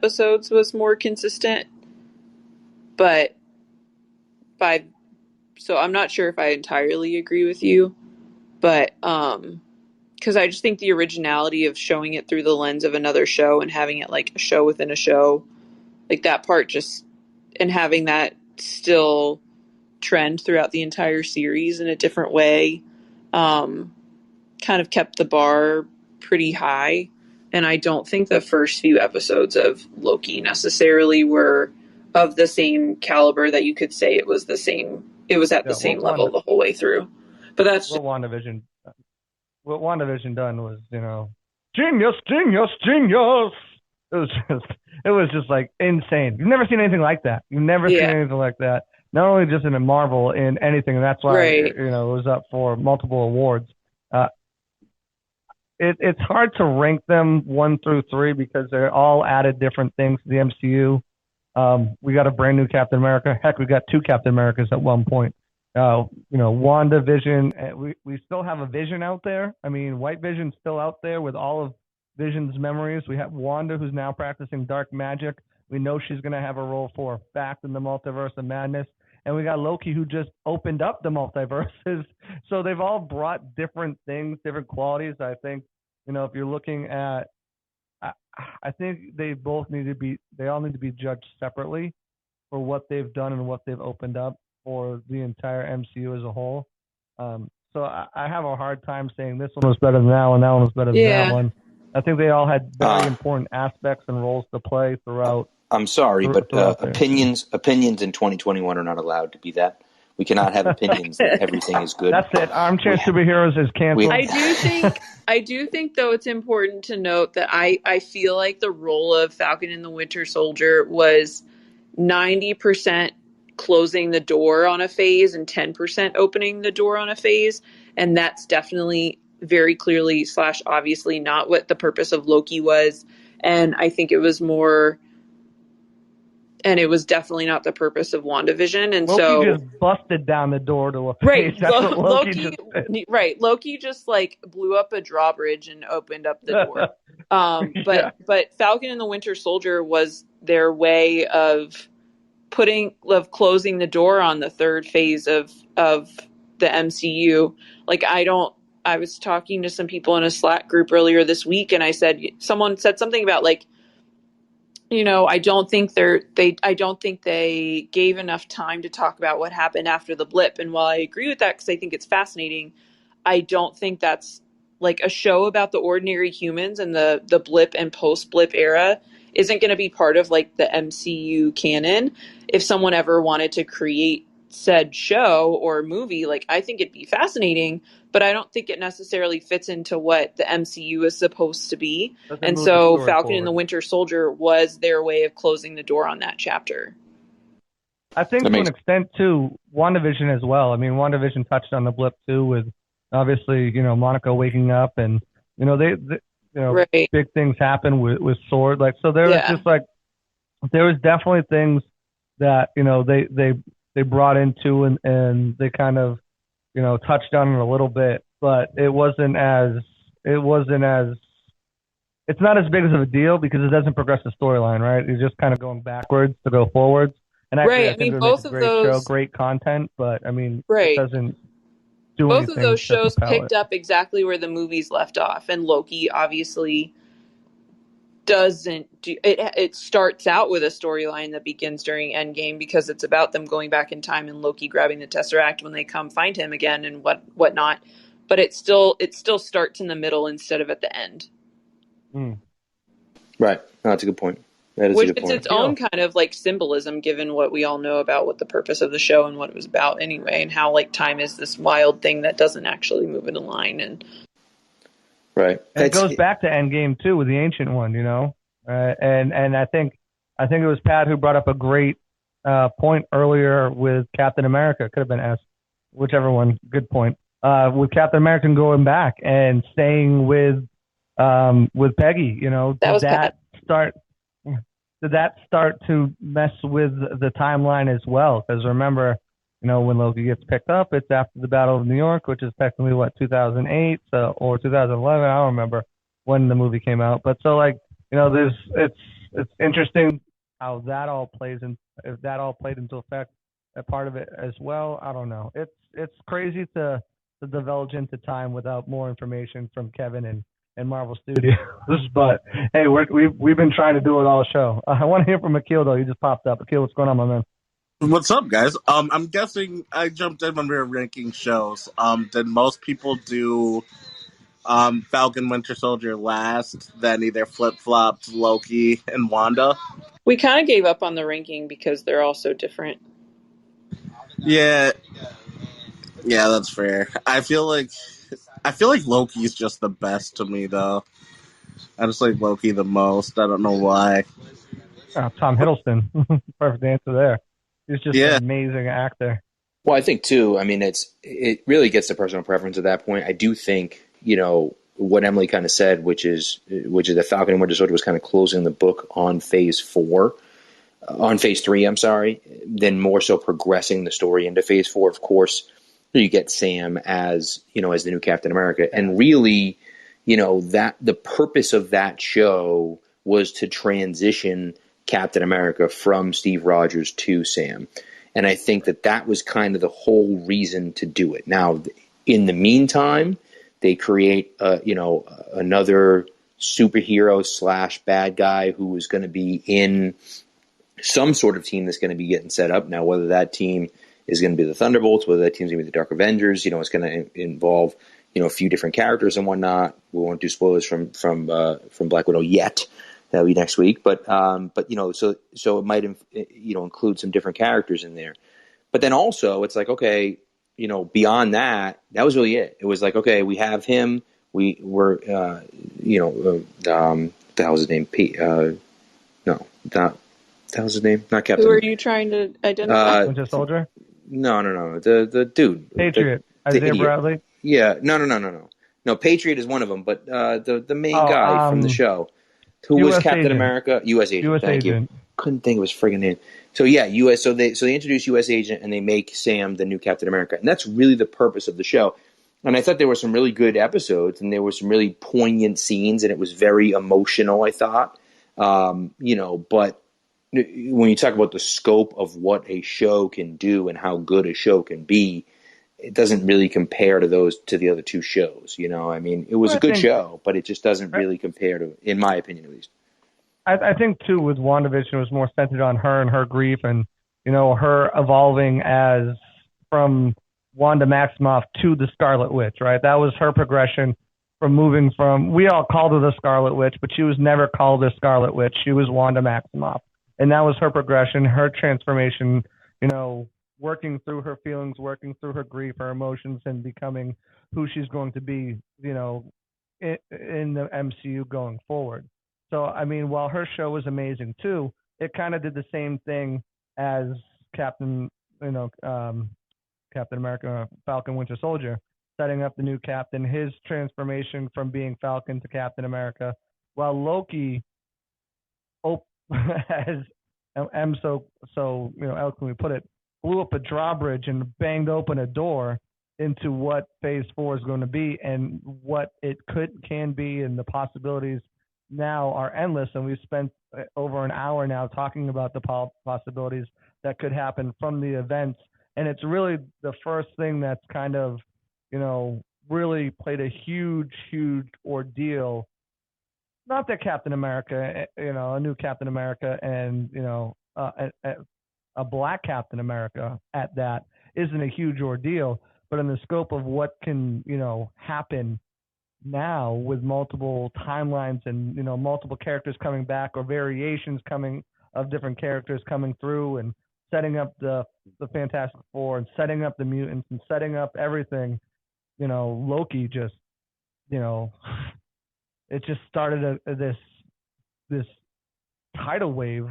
episodes was more consistent, but so I'm not sure if I entirely agree with you, but because I just think the originality of showing it through the lens of another show and having it like a show within a show, like that part just, and having that still trend throughout the entire series in a different way, kind of kept the bar pretty high. And I don't think the first few episodes of Loki necessarily were of the same caliber that you could say it was at the same level the whole way through. But that's what WandaVision done was, genius, genius, genius. It was just like insane. You've never seen anything like that. You've never seen anything like that. Not only just in a Marvel, in anything, and that's why it was up for multiple awards. It's hard to rank them 1 through 3 because they're all added different things to the MCU. We got a brand new Captain America. Heck, we got 2 Captain Americas at one point. WandaVision. We still have a Vision out there. I mean, White Vision's still out there with all of Vision's memories. We have Wanda, who's now practicing dark magic. We know she's going to have a role for a fact in the Multiverse of Madness. And we got Loki, who just opened up the multiverses. So they've all brought different things, different qualities. I think, if you're looking at, I think they all need to be judged separately for what they've done and what they've opened up for the entire MCU as a whole. So I have a hard time saying this one was better than that one, that one was better than that one. I think they all had very important aspects and roles to play throughout. I'm sorry, but opinions in 2021 are not allowed to be that. We cannot have opinions that everything is good. That's it. Armchair Superheroes is canceled. I do think, though, it's important to note that I feel like the role of Falcon and the Winter Soldier was 90% closing the door on a phase and 10% opening the door on a phase. And that's definitely very clearly / obviously not what the purpose of Loki was. And I think it was more, and it was definitely not the purpose of WandaVision. And Loki just busted down the door to a phase. Right. That's what Loki just did. Right. Loki just like blew up a drawbridge and opened up the door. But Falcon and the Winter Soldier was their way of closing the door on the third phase of the MCU. Like, I was talking to some people in a Slack group earlier this week, and someone said something about like, I don't think they gave enough time to talk about what happened after the blip. And while I agree with that, because I think it's fascinating, I don't think that's like a show about the ordinary humans and the blip and post blip era isn't going to be part of like the MCU canon. If someone ever wanted to create said show or movie, like, I think it'd be fascinating, but I don't think it necessarily fits into what the MCU is supposed to be. And so Falcon and the Winter Soldier was their way of closing the door on that chapter. I think to an extent too, WandaVision as well. I mean, WandaVision touched on the blip too, with obviously, Monica waking up, and big things happen with Sword. Like, so there was just like, there was definitely things that, they brought into and they kind of, touched on it a little bit, but it's not as big of a deal because it doesn't progress the storyline, right? It's just kind of going backwards to go forwards. And I think both of those great content, but I mean, it doesn't do both anything. Both of those shows picked up exactly where the movies left off, and Loki obviously doesn't do it. It starts out with a storyline that begins during Endgame because it's about them going back in time and Loki grabbing the Tesseract when they come find him again and whatnot. But it still starts in the middle instead of at the end. Right. No, that's a good point. Which is its own kind of like symbolism, given what we all know about what the purpose of the show and what it was about anyway, and how like time is this wild thing that doesn't actually move in a line. And right, it goes back to Endgame too with the Ancient One, and I think it was Pat who brought up a great point earlier with Captain America. Could have been S, whichever one. Good point. With Captain America going back and staying with Peggy, did that start to mess with the timeline as well? Because remember, when Loki gets picked up, it's after the Battle of New York, which is technically 2008 or 2011. I don't remember when the movie came out, but so like, it's interesting how that all plays in, if that all played into effect, a part of it as well. I don't know. It's crazy to divulge into time without more information from Kevin and Marvel Studios. But hey, we've been trying to do it all show. I want to hear from Akil though. He just popped up. Akil, what's going on, my man? What's up, guys? I'm guessing I jumped in when we were ranking shows. Did most people do Falcon Winter Soldier last, then either flip flopped Loki and Wanda? We kind of gave up on the ranking because they're all so different. Yeah, yeah, that's fair. I feel like Loki's just the best to me, though. I just like Loki the most. I don't know why. Tom Hiddleston, perfect answer there. He's just an Yeah, amazing actor. Well, I think too. I mean, it really gets to personal preference at that point. I do think what Emily kind of said, which is the Falcon and Winter Soldier was kind of closing the book on phase 3. I'm sorry. Then more so progressing the story into phase 4. Of course, you get Sam as as the new Captain America, and really, that the purpose of that show was to transition Captain America from Steve Rogers to Sam. And I think that was kind of the whole reason to do it. Now, in the meantime, they create, another superhero slash bad guy who is going to be in some sort of team that's going to be getting set up. Now, whether that team is going to be the Thunderbolts, whether that team's going to be the Dark Avengers, it's going to involve, a few different characters and whatnot. We won't do spoilers from Black Widow yet. That'll be next week, but so it might include some different characters in there. But then also it's like, okay, beyond that was really it. It was like, okay, we have him. The hell was his name? No, that was his name. Not Captain. Who are you trying to identify? Winter Soldier. No. The dude. Patriot. Isaiah Bradley. Yeah. No. No, Patriot is one of them, but the main guy from the show. Who was US Captain Agent. America? U.S. Agent. US Thank Agent. you. Couldn't think of his friggin' name. So yeah, U.S. So they introduce U.S. Agent and they make Sam the new Captain America, and that's really the purpose of the show. And I thought there were some really good episodes, and there were some really poignant scenes, and it was very emotional. I thought, but when you talk about the scope of what a show can do and how good a show can be, it doesn't really compare to the other two shows. I mean, it was a good show, but it just doesn't really compare to, in my opinion, at least. I think too with WandaVision it was more centered on her and her grief and her evolving as from Wanda Maximoff to the Scarlet Witch, right? That was her progression from moving from, we all called her the Scarlet Witch, but she was never called the Scarlet Witch. She was Wanda Maximoff, and that was her progression, her transformation. Working through her feelings, working through her grief, her emotions, and becoming who she's going to be, in the MCU going forward. So, I mean, while her show was amazing too, it kind of did the same thing as Captain America, Falcon Winter Soldier, setting up the new Captain, his transformation from being Falcon to Captain America, while Loki, as M so eloquently put it, blew up a drawbridge and banged open a door into what phase 4 is going to be and what it can be, and the possibilities now are endless. And we've spent over an hour now talking about the possibilities that could happen from the events. And it's really the first thing that's kind of, really played a huge, huge ordeal. Not that Captain America, a new Captain America and, a black Captain America at that isn't a huge ordeal, but in the scope of what can, happen now with multiple timelines and, multiple characters coming back or variations coming of different characters coming through and setting up the Fantastic Four and setting up the mutants and setting up everything, Loki just, it just started this tidal wave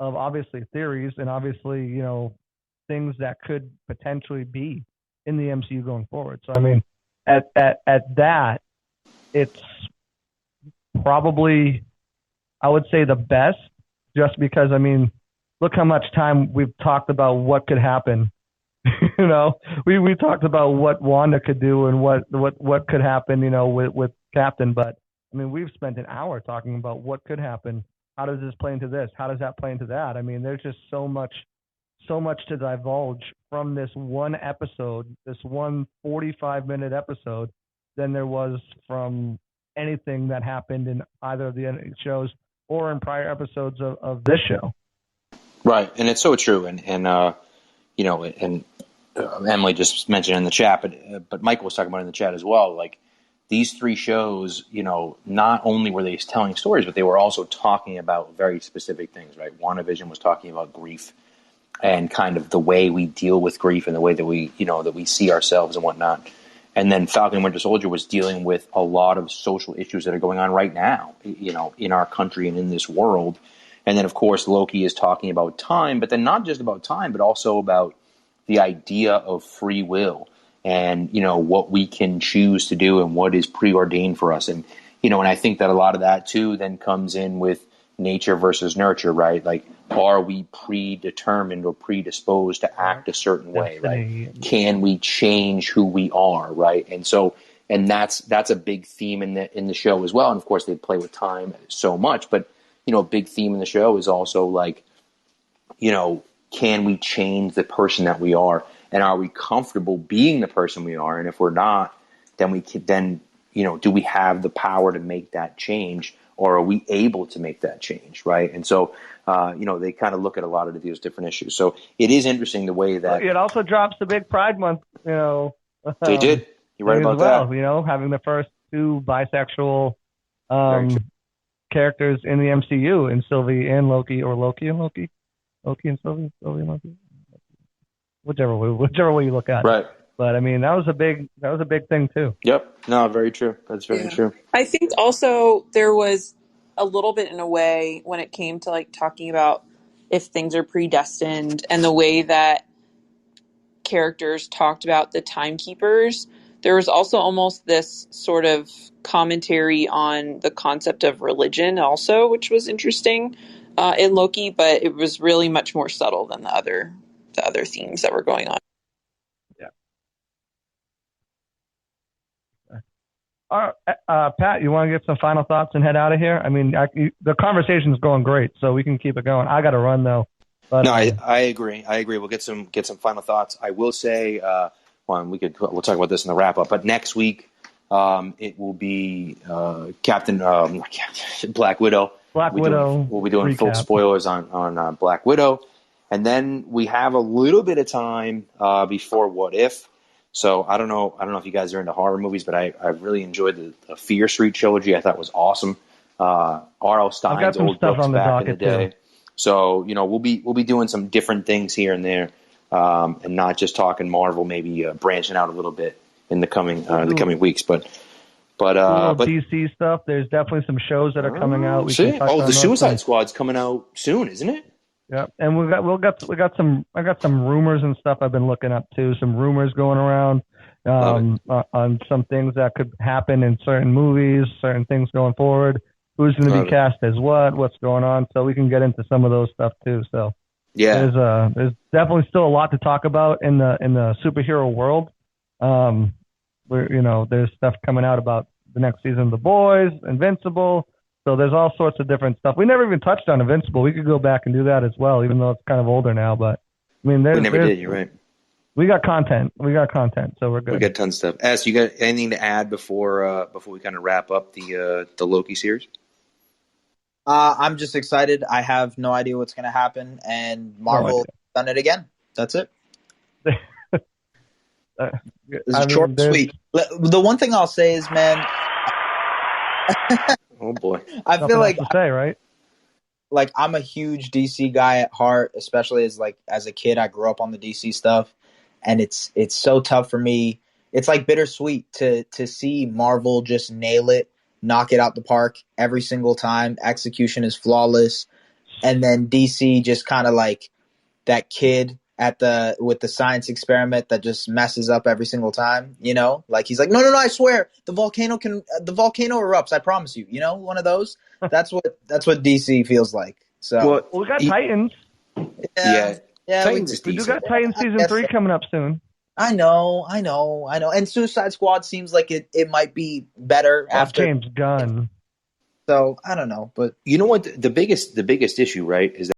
of obviously theories and obviously, things that could potentially be in the MCU going forward. So, I mean, at that, it's probably, I would say, the best, just because, I mean, look how much time we've talked about what could happen. We talked about what Wanda could do and what could happen, with Captain. But I mean, we've spent an hour talking about what could happen, how does this play into this? How does that play into that? I mean, there's just so much to divulge from this one episode, this one 45-minute episode, than there was from anything that happened in either of the shows or in prior episodes of this show. Right, and it's so true, and you know, and Emily just mentioned in the chat, but Michael was talking about it in the chat as well. Like these three shows, you know, not only were they telling stories, but they were also talking about very specific things. Right, WandaVision was talking about grief and kind of the way we deal with grief and the way that we see ourselves and whatnot. And then Falcon and Winter Soldier was dealing with a lot of social issues that are going on right now, you know, in our country and in this world. And then, of course, Loki is talking about time, but then not just about time, but also about the idea of free will and, you know, what we can choose to do and what is preordained for us. And, you know, and I think that a lot of that, too, then comes in with nature versus nurture, right? Like, are we predetermined or predisposed to act a certain way, right? Can we change who we are, right? And so, and that's a big theme in the show as well. And of course, they play with time so much, but you know, a big theme in the show is also like, you know, can we change the person that we are, and are we comfortable being the person we are? And if we're not, then we can you know, do we have the power to make that change? Or are we able to make that change, right? And so, you know, they kind of look at a lot of these different issues. So it is interesting the way that... It also drops the big Pride Month, you know. They did. You're right about that. You know, having the first two bisexual characters in the MCU, in Sylvie and Loki, or Loki and Loki? Loki and Sylvie? Sylvie and Loki? Whichever way you look at it. Right. But I mean, that was a big thing too. Yep. No, very true. That's very true. I think also there was a little bit in a way when it came to like talking about if things are predestined and the way that characters talked about the timekeepers. There was also almost this sort of commentary on the concept of religion also, which was interesting in Loki, but it was really much more subtle than the other themes that were going on. Pat, you want to get some final thoughts and head out of here? I mean, the conversation's going great, so we can keep it going. I got to run though. But, no, I agree. We'll get some final thoughts. I will say, we'll talk about this in the wrap up. But next week, it will be Black Widow. We'll be doing full spoilers on Black Widow, and then we have a little bit of time before What If. So I don't know if you guys are into horror movies, but I really enjoyed the Fear Street trilogy. I thought it was awesome. R.L. Stein's old books back in the day. Too. So you know we'll be doing some different things here and there, and not just talking Marvel. Maybe branching out a little bit in the coming weeks. But DC stuff. There's definitely some shows that are coming out. The Suicide Squad's coming out soon, isn't it? Yeah, and I got some rumors and stuff I've been looking up too. Some rumors going around on some things that could happen in certain movies, certain things going forward. Who's going to be cast as what's going on, so we can get into some of those stuff too. So yeah, there's definitely still a lot to talk about in the superhero world. Where there's stuff coming out about the next season of The Boys, Invincible. So there's all sorts of different stuff. We never even touched on Invincible. We could go back and do that as well, even though it's kind of older now. But I mean, we never did. You're right. We got content. So we're good. We got tons of stuff. You got anything to add before we kind of wrap up the Loki series? I'm just excited. I have no idea what's going to happen, and Marvel done it again. That's it. It's short and sweet. The one thing I'll say is, man. Oh boy! I feel like right? Like I'm a huge DC guy at heart, especially as a kid. I grew up on the DC stuff, and it's so tough for me. It's like bittersweet to see Marvel just nail it, knock it out the park every single time. Execution is flawless, and then DC just kind of like that kid with the science experiment that just messes up every single time, like he's like, no, I swear the volcano erupts. I promise you, one of those. That's what DC feels like. So we got Titans. Yeah. We do got Titans season 3 coming up soon. I know. And Suicide Squad seems like it might be better after James Gunn. So I don't know, but You know what? The biggest issue, right, is